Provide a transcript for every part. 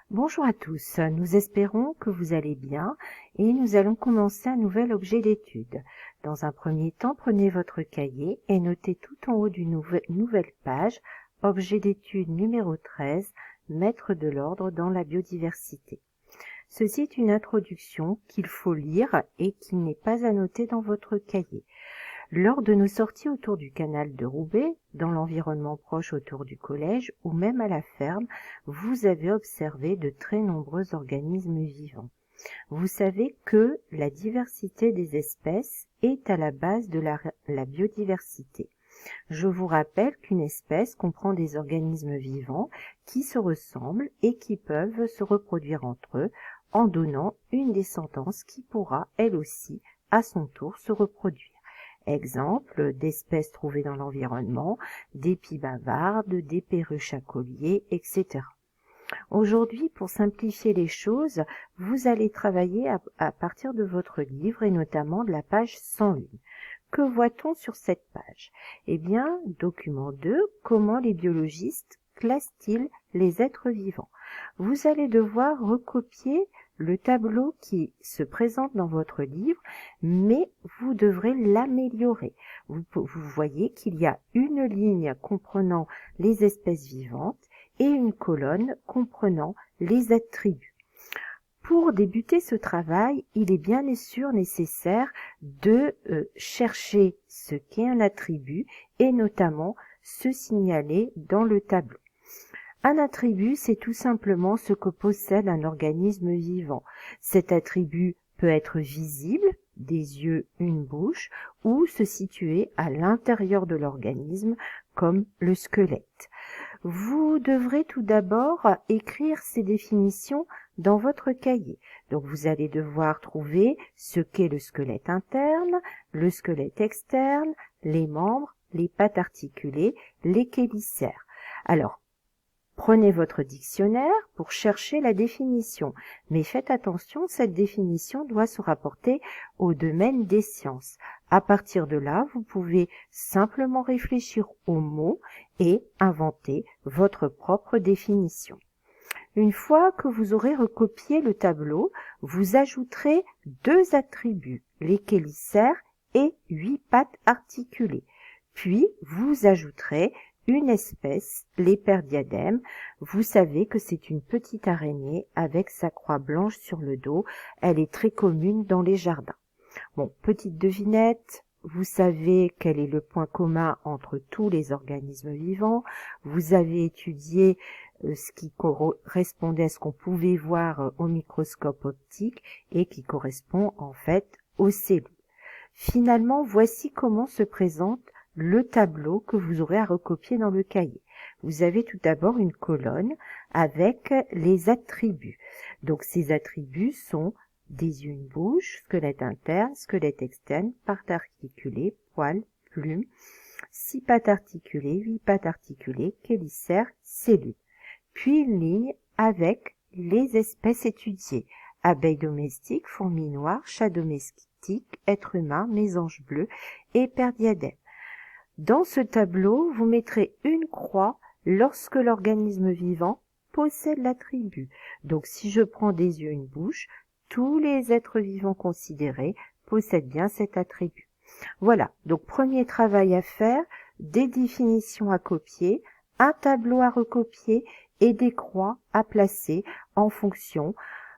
Bonjour à tous, nous espérons que vous allez bien et nous allons commencer un nouvel objet d'étude. Dans un premier temps, prenez votre cahier et notez tout en haut d'une nouvelle page, objet d'étude numéro 13, maître de l'ordre dans la biodiversité. Ceci est une introduction qu'il faut lire et qui n'est pas à noter dans votre cahier. Lors de nos sorties autour du canal de Roubaix, dans l'environnement proche autour du collège ou même à la ferme, vous avez observé de très nombreux organismes vivants. Vous savez que la diversité des espèces est à la base de la biodiversité. Je vous rappelle qu'une espèce comprend des organismes vivants qui se ressemblent et qui peuvent se reproduire entre eux en donnant une descendance qui pourra, elle aussi, à son tour se reproduire. Exemple d'espèces trouvées dans l'environnement, des pies bavardes, des perruches à collier, etc. Aujourd'hui, pour simplifier les choses, vous allez travailler à partir de votre livre et notamment de la page 101. Que voit-on sur cette page? Eh bien, document 2, comment les biologistes classent-ils les êtres vivants? Vous allez devoir recopier le tableau qui se présente dans votre livre, mais vous devrez l'améliorer. Vous voyez qu'il y a une ligne comprenant les espèces vivantes et une colonne comprenant les attributs. Pour débuter ce travail, il est bien sûr nécessaire de chercher ce qu'est un attribut et notamment se signaler dans le tableau. Un attribut, c'est tout simplement ce que possède un organisme vivant. Cet attribut peut être visible, des yeux, une bouche, ou se situer à l'intérieur de l'organisme, comme le squelette. Vous devrez tout d'abord écrire ces définitions dans votre cahier. Donc vous allez devoir trouver ce qu'est le squelette interne, le squelette externe, les membres, les pattes articulées, les chélicères. Alors, prenez votre dictionnaire pour chercher la définition, mais faites attention, cette définition doit se rapporter au domaine des sciences. À partir de là, vous pouvez simplement réfléchir aux mots et inventer votre propre définition. Une fois que vous aurez recopié le tableau, vous ajouterez 2 attributs, les chélicères et 8 pattes articulées. Puis, vous ajouterez une espèce, l'éperdiadème. Vous savez que c'est une petite araignée avec sa croix blanche sur le dos. Elle est très commune dans les jardins. Bon, petite devinette, vous savez quel est le point commun entre tous les organismes vivants. Vous avez étudié ce qui correspondait à ce qu'on pouvait voir au microscope optique et qui correspond en fait aux cellules. Finalement, voici comment se présente le tableau que vous aurez à recopier dans le cahier. Vous avez tout d'abord une colonne avec les attributs. Donc ces attributs sont des yeux, une bouche, squelette interne, squelette externe, pattes articulées, poils, plumes, 6 pattes articulées, 8 pattes articulées, chélicères, cellules. Puis une ligne avec les espèces étudiées. Abeilles domestiques, fourmis noires, chats domestiques, êtres humains, mésanges bleus et éperdiadème. Dans ce tableau, vous mettrez une croix lorsque l'organisme vivant possède l'attribut. Donc si je prends des yeux, une bouche, tous les êtres vivants considérés possèdent bien cet attribut. Voilà, donc premier travail à faire, des définitions à copier, un tableau à recopier et des croix à placer en fonction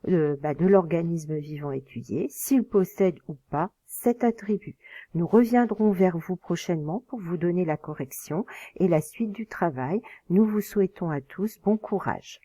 de l'organisme vivant étudié, s'il possède ou pas cet attribut. Nous reviendrons vers vous prochainement pour vous donner la correction et la suite du travail. Nous vous souhaitons à tous bon courage.